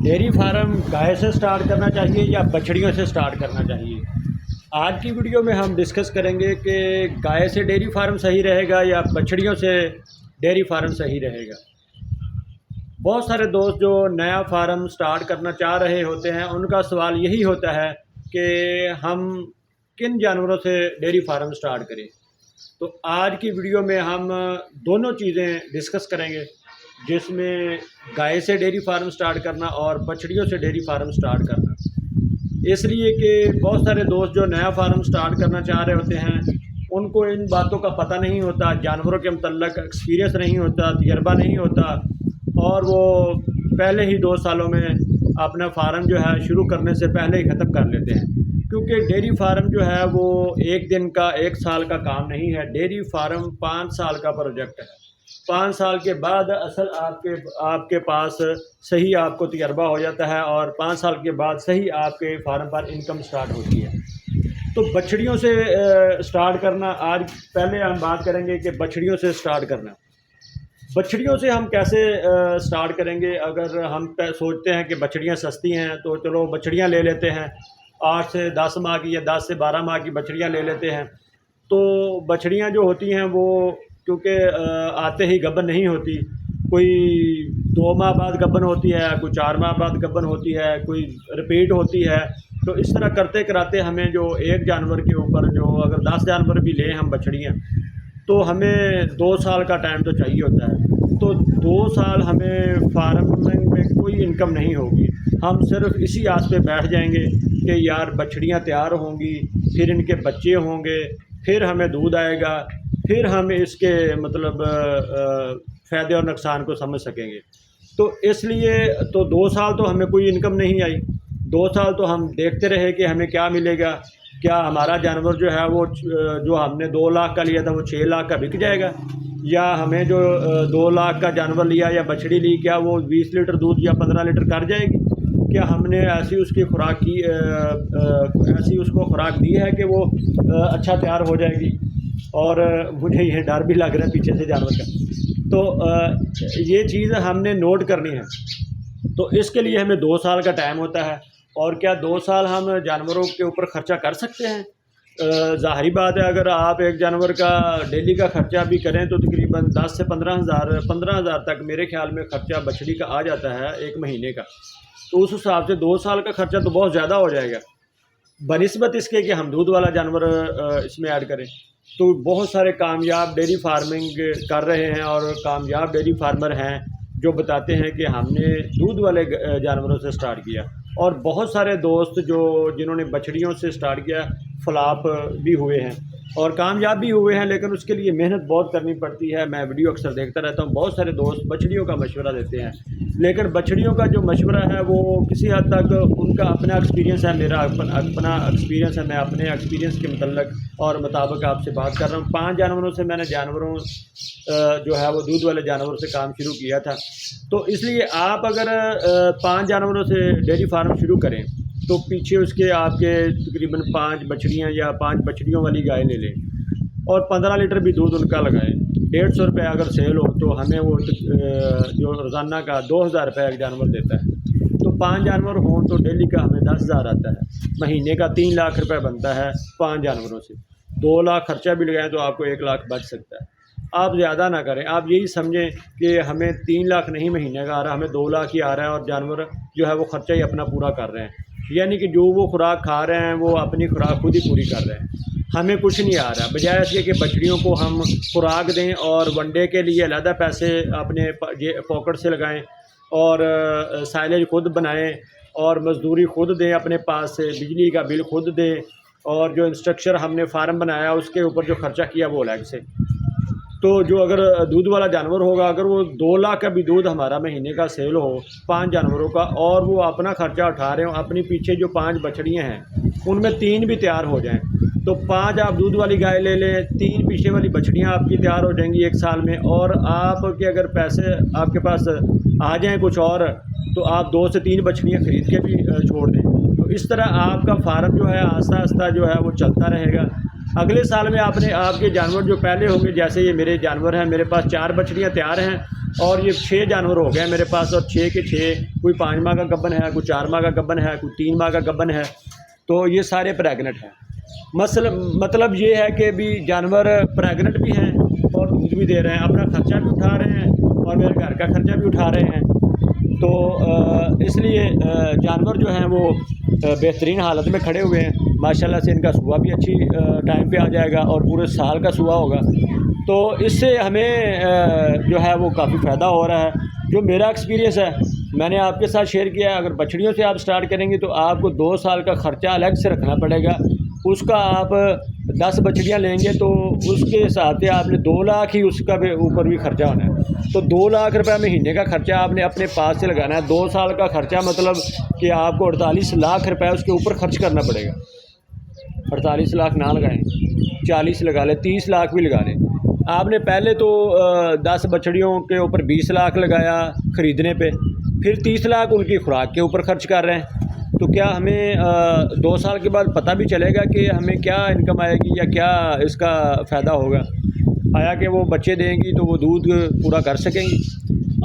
Dairy farm गाय से start करना चाहिए या बछड़ियों से स्टार्ट करना चाहिए। आज की वीडियो में हम डिस्कस करेंगे कि गाय से डेयरी फार्म सही रहेगा या बछड़ियों से डेयरी फार्म सही रहेगा। बहुत सारे दोस्त जो नया फार्म स्टार्ट करना चाह रहे होते हैं उनका सवाल यही होता है कि हम किन जानवरों से डेयरी फार्म स्टार्ट करें। तो आज की वीडियो में हम दोनों चीज़ें डिस्कस करेंगे, जिसमें गाय से डेयरी फार्म स्टार्ट करना और बछड़ियों से डेयरी फार्म स्टार्ट करना। इसलिए कि बहुत सारे दोस्त जो नया फार्म स्टार्ट करना चाह रहे होते हैं उनको इन बातों का पता नहीं होता, जानवरों के मतलब एक्सपीरियंस नहीं होता, तजर्बा नहीं होता, और वो पहले ही 2 सालों में अपना फार्म जो है शुरू करने से पहले ही ख़त्म कर लेते हैं। क्योंकि डेयरी फार्म जो है वो एक दिन का 1 साल का काम नहीं है। डेयरी फार्म 5 साल का प्रोजेक्ट है। 5 साल के बाद असल आपके पास सही आपको तजर्बा हो जाता है और 5 साल के बाद सही आपके फार्म पर इनकम स्टार्ट होती है। तो बछड़ियों से स्टार्ट करना, आज पहले हम बात करेंगे कि बछड़ियों से स्टार्ट करना। बछड़ियों से हम कैसे स्टार्ट करेंगे। अगर हम सोचते हैं कि बछड़ियाँ सस्ती हैं तो चलो बछड़ियाँ ले लेते हैं, 8 से 10 माह की या 10 से 12 माह की बछड़ियाँ ले लेते हैं। तो बछड़ियाँ जो होती हैं वो क्योंकि आते ही गब्बन नहीं होती, कोई 2 माह बाद गब्बन होती है, कोई 4 माह बाद गब्बन होती है, कोई रिपीट होती है। तो इस तरह करते कराते हमें जो एक जानवर के ऊपर जो अगर 10 जानवर भी लें हम बछड़ियाँ, तो हमें 2 साल का टाइम तो चाहिए होता है। तो 2 साल हमें फार्मिंग में कोई इनकम नहीं होगी। हम सिर्फ इसी आस पे बैठ जाएंगे कि यार बछड़ियाँ तैयार होंगी, फिर इनके बच्चे होंगे, फिर हमें दूध आएगा, फिर हम इसके मतलब फ़ायदे और नुकसान को समझ सकेंगे। तो इसलिए तो 2 साल तो हमें कोई इनकम नहीं आई। 2 साल तो हम देखते रहे कि हमें क्या मिलेगा, क्या हमारा जानवर जो है वो जो हमने 2 लाख का लिया था वो 6 लाख का बिक जाएगा, या हमें जो 2 लाख का जानवर लिया या बछड़ी ली क्या वो 20 लीटर दूध या 15 लीटर कर जाएगी। क्या हमने ऐसी उसकी खुराक की ऐसी उसको खुराक दी है कि वो अच्छा तैयार हो जाएगी। और मुझे ये डर भी लग रहा है पीछे से जानवर का। तो ये चीज़ हमने नोट करनी है। तो इसके लिए हमें 2 साल का टाइम होता है। और क्या 2 साल हम जानवरों के ऊपर ख़र्चा कर सकते हैं? ज़ाहिरी बात है, अगर आप एक जानवर का डेली का ख़र्चा भी करें तो तकरीबन 10 से 15,000 तक मेरे ख्याल में ख़र्चा बछड़ी का आ जाता है 1 महीने का। तो उस हिसाब से 2 साल का ख़र्चा तो बहुत ज़्यादा हो जाएगा बनिस्बत इसके कि हम दूध वाला जानवर इसमें ऐड करें। तो बहुत सारे कामयाब डेयरी फार्मिंग कर रहे हैं और कामयाब डेयरी फार्मर हैं जो बताते हैं कि हमने दूध वाले जानवरों से स्टार्ट किया। और बहुत सारे दोस्त जिन्होंने बछड़ियों से स्टार्ट किया फ्लॉप भी हुए हैं और कामयाब भी हुए हैं, लेकिन उसके लिए मेहनत बहुत करनी पड़ती है। मैं वीडियो अक्सर देखता रहता हूँ, बहुत सारे दोस्त बछड़ियों का मशवरा देते हैं, लेकिन बछड़ियों का जो मशवरा है वो किसी हद तक उनका अपना एक्सपीरियंस है, मेरा अपना एक्सपीरियंस है। मैं अपने एक्सपीरियंस के मतलब और मुताबिक आपसे बात कर रहा हूँ। 5 जानवरों से मैंने जानवरों जो है वो दूध वाले जानवरों से काम शुरू किया था। तो इसलिए आप अगर 5 जानवरों से डेयरी फार्म शुरू करें तो पीछे उसके आपके तकरीबन 5 बछड़ियाँ या 5 बछड़ियों वाली गाय ले लें और 15 लीटर भी दूध उनका लगाएं। 150 रुपये अगर सेल हो तो हमें वो जो रोज़ाना का 2,000 रुपये एक जानवर देता है। तो 5 जानवर हों तो डेली का हमें 10,000 आता है। महीने का 3 लाख रुपये बनता है 5 जानवरों से। 2 लाख खर्चा भी लगाएं तो आपको 1 लाख बच सकता है। आप ज़्यादा ना करें, आप यही समझें कि हमें 3 लाख नहीं महीने का आ रहा, हमें 2 लाख ही आ रहा है और जानवर जो है वो ख़र्चा ही अपना पूरा कर रहे हैं। यानी कि जो वो खुराक खा रहे हैं वो अपनी खुराक खुद ही पूरी कर रहे हैं, हमें कुछ नहीं आ रहा। बजाय इसके कि बछड़ियों को हम खुराक दें और वनडे के लिए अलहदा पैसे अपने पॉकेट से लगाएं और साइलेज खुद बनाएं और मज़दूरी खुद दें अपने पास से, बिजली का बिल खुद दें, और जो इंस्ट्रक्चर हमने फार्म बनाया उसके ऊपर जो ख़र्चा किया वो अलग से। तो जो अगर दूध वाला जानवर होगा, अगर वो 2 लाख का भी दूध हमारा महीने का सेल हो 5 जानवरों का और वो अपना ख़र्चा उठा रहे हो, अपनी पीछे जो 5 बछड़ियाँ हैं उनमें 3 भी तैयार हो जाएं तो 5 आप दूध वाली गाय ले लें, 3 पीछे वाली बछड़ियाँ आपकी तैयार हो जाएंगी 1 साल में। और आपके अगर पैसे आपके पास आ जाएँ कुछ और तो आप 2 से 3 बछड़ियाँ ख़रीद के भी छोड़ दें। तो इस तरह आपका फार्म जो है आस्ता आस्ता जो है वो चलता रहेगा। अगले साल में आपके जानवर जो पहले होंगे, जैसे ये मेरे जानवर हैं, मेरे पास 4 बछड़ियाँ तैयार हैं और ये 6 जानवर हो गए मेरे पास, और 6 के 6 कोई 5 माह का गब्बन है, कोई 4 माह का गब्बन है, कोई 3 माह का गब्बन है। तो ये सारे प्रेगनेंट हैं। मतलब ये है कि भी जानवर प्रेगनेंट भी हैं और दूध भी दे रहे हैं, अपना ख़र्चा भी उठा रहे हैं और मेरे घर का ख़र्चा भी उठा रहे हैं। तो इसलिए जानवर जो हैं वो बेहतरीन हालत में खड़े हुए हैं। माशाल्लाह से इनका सुबह भी अच्छी टाइम पे आ जाएगा और पूरे साल का सुबह होगा। तो इससे हमें जो है वो काफ़ी फ़ायदा हो रहा है। जो मेरा एक्सपीरियंस है मैंने आपके साथ शेयर किया है। अगर बछड़ियों से आप स्टार्ट करेंगे तो आपको 2 साल का ख़र्चा अलग से रखना पड़ेगा। उसका आप 10 बछड़ियाँ लेंगे तो उसके हिसाब से आपने 2 लाख ही उसका भी ऊपर भी ख़र्चा होना है। तो 2 लाख रुपये महीने का ख़र्चा आपने अपने पास से लगाना है। 2 साल का ख़र्चा मतलब कि आपको 48 लाख रुपये उसके ऊपर खर्च करना पड़ेगा। 48 लाख ना लगाएं, 40 लगा लें, 30 लाख भी लगा लें। आपने पहले तो 10 बछड़ियों के ऊपर 20 लाख लगाया ख़रीदने पे, फिर 30 लाख उनकी खुराक के ऊपर खर्च कर रहे हैं। तो क्या हमें 2 साल के बाद पता भी चलेगा कि हमें क्या इनकम आएगी या क्या इसका फ़ायदा होगा? आया कि वो बच्चे देंगी तो वो दूध पूरा कर सकेंगी,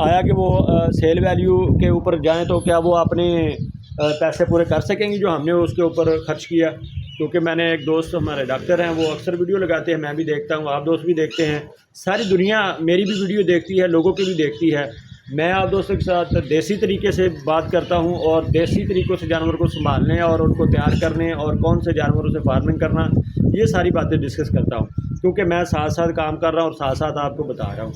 आया कि वो सेल वैल्यू के ऊपर जाएँ तो क्या वो अपने पैसे पूरे कर सकेंगी जो हमने उसके ऊपर ख़र्च किया? क्योंकि मैंने एक दोस्त हमारे डॉक्टर हैं, वो अक्सर वीडियो लगाते हैं, मैं भी देखता हूँ, आप दोस्त भी देखते हैं, सारी दुनिया मेरी भी वीडियो देखती है, लोगों की भी देखती है। मैं आप दोस्तों के साथ देसी तरीके से बात करता हूँ और देसी तरीक़ों से जानवर को संभालने और उनको तैयार करने और कौन से जानवरों से फार्मिंग करना, ये सारी बातें डिस्कस करता हूँ। क्योंकि मैं साथ साथ काम कर रहा हूँ और साथ साथ आपको बता रहा हूँ।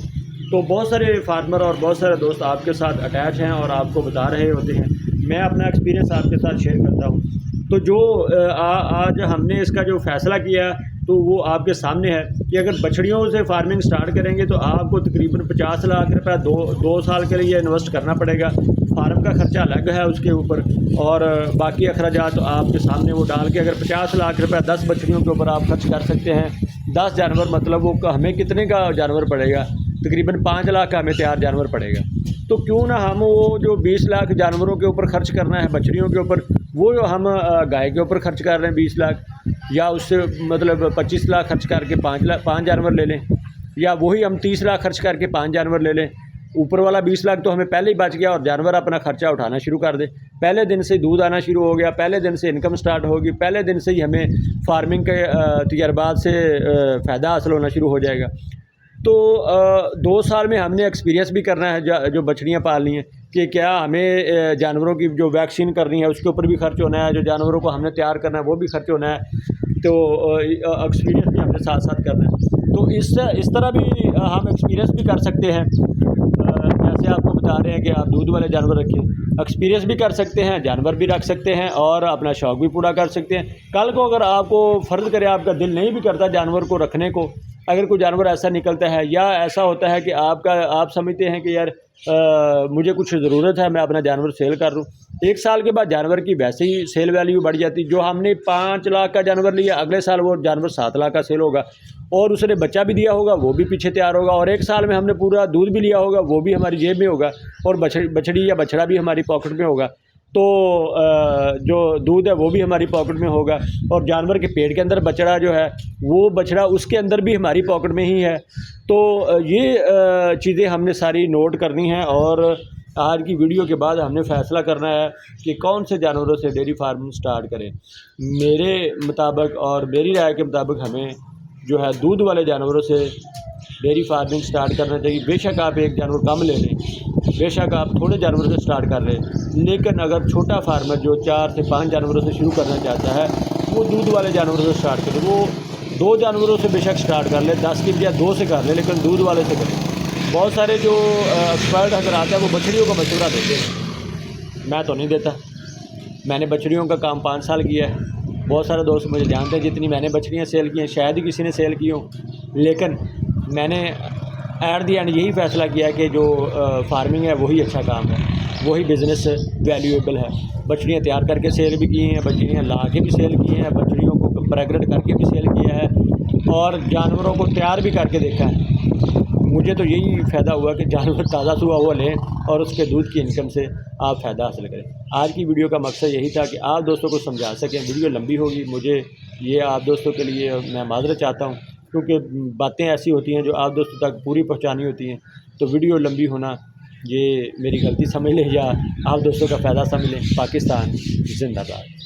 तो बहुत सारे फार्मर और बहुत सारे दोस्त आपके साथ अटैच हैं और आपको बता रहे होते हैं। मैं अपना एक्सपीरियंस आपके साथ शेयर करता हूँ। तो जो आज हमने इसका जो फ़ैसला किया तो वो आपके सामने है कि अगर बछड़ियों से फार्मिंग स्टार्ट करेंगे तो आपको तकरीबन 50 लाख रुपये 2 साल के लिए इन्वेस्ट करना पड़ेगा। फार्म का ख़र्चा अलग है उसके ऊपर, और बाकी अखराजात तो आपके सामने वो डाल के अगर 50 लाख रुपये 10 बछड़ियों के ऊपर आप खर्च कर सकते हैं। 10 जानवर मतलब वो हमें कितने का जानवर पड़ेगा? तकरीबन 5 लाख का हमें तैयार जानवर पड़ेगा। तो क्यों ना हम वो जो 20 लाख जानवरों के ऊपर खर्च करना है बछड़ियों के ऊपर, वो जो हम गाय के ऊपर खर्च कर रहे हैं 20 लाख, या उससे मतलब 25 लाख खर्च करके 5 जानवर ले लें, या वही हम 30 लाख खर्च करके 5 जानवर ले लें। ऊपर वाला 20 लाख तो हमें पहले ही बच गया और जानवर अपना ख़र्चा उठाना शुरू कर दे। पहले दिन से दूध आना शुरू हो गया, पहले दिन से इनकम स्टार्ट होगी, पहले दिन से ही हमें फार्मिंग के तजर्बात से फ़ायदा हासिल होना शुरू हो जाएगा। तो 2 साल में हमने एक्सपीरियंस भी करना है जो बछड़ियाँ पालनी हैं कि क्या हमें जानवरों की जो वैक्सीन करनी है उसके ऊपर भी खर्च होना है, जो जानवरों को हमने तैयार करना है वो भी खर्च होना है। तो एक्सपीरियंस भी हमने साथ साथ करना है। तो इस तरह भी हम एक्सपीरियंस भी कर सकते हैं। जैसे आपको बता रहे हैं कि आप दूध वाले जानवर रखिए, एक्सपीरियंस भी कर सकते हैं, जानवर भी रख सकते हैं और अपना शौक़ भी पूरा कर सकते हैं। कल को अगर आपको फ़र्ज़ करे आपका दिल नहीं भी करता जानवर को रखने को, अगर कोई जानवर ऐसा निकलता है या ऐसा होता है कि आप समझते हैं कि यार मुझे कुछ ज़रूरत है, मैं अपना जानवर सेल कर दूँ, 1 साल के बाद जानवर की वैसे ही सेल वैल्यू बढ़ जाती। जो हमने 5 लाख का जानवर लिया, अगले साल वो जानवर 7 लाख का सेल होगा, और उसने बच्चा भी दिया होगा, वो भी पीछे तैयार होगा, और 1 साल में हमने पूरा दूध भी लिया होगा, वो भी हमारी जेब में होगा, और बछड़ी या बछड़ा भी हमारी पॉकेट में होगा। तो जो दूध है वो भी हमारी पॉकेट में होगा, और जानवर के पेट के अंदर बछड़ा जो है वो बछड़ा उसके अंदर भी हमारी पॉकेट में ही है। तो ये चीज़ें हमने सारी नोट करनी है, और आज की वीडियो के बाद हमने फ़ैसला करना है कि कौन से जानवरों से डेयरी फार्म स्टार्ट करें। मेरे मुताबिक और मेरी राय के मुताबिक हमें जो है दूध वाले जानवरों से डेयरी फार्मिंग स्टार्ट करना चाहिए। बेशक आप एक जानवर कम ले लें, बेशक आप थोड़े जानवरों से स्टार्ट कर लें, लेकिन अगर छोटा फार्मर जो 4 से 5 जानवरों से शुरू करना चाहता है वो दूध वाले जानवरों से स्टार्ट करे। वो 2 जानवरों से बेशक स्टार्ट कर ले, 10 की बजाय 2 से कर ले, लेकिन दूध वाले से करें। बहुत सारे जो एक्सपर्ट अगर आते हैं वो बछड़ियों का मशवरा देते हैं, मैं तो नहीं देता। मैंने बछड़ियों का काम 5 साल किया है। बहुत सारे दोस्त मुझे जानते हैं, जितनी मैंने बछड़ियाँ सेल की हैं शायद ही किसी ने सेल की हो, लेकिन मैंने एट दी एंड यही फ़ैसला किया कि जो फार्मिंग है वही अच्छा काम है, वही बिज़नेस वैल्यूएबल है। बछड़ियाँ तैयार करके सेल भी की हैं, बछड़ियाँ ला के भी सेल की हैं, बछड़ियों को प्रेग्नेंट करके भी सेल किया है, और जानवरों को तैयार भी करके देखा है। मुझे तो यही फ़ायदा हुआ कि जानवर ताज़ा सुबह हुआ लें और उसके दूध की इनकम से आप फ़ायदा हासिल करें। आज की वीडियो का मकसद यही था कि आप दोस्तों को समझा सकें। वीडियो लंबी होगी, मुझे ये आप दोस्तों के लिए मैं माज़रत चाहता हूँ, क्योंकि बातें ऐसी होती हैं जो आप दोस्तों तक पूरी पहुँचानी होती हैं। तो वीडियो लंबी होना ये मेरी गलती समझ लें या आप दोस्तों का फ़ायदा समझ लें। पाकिस्तान जिंदाबाद।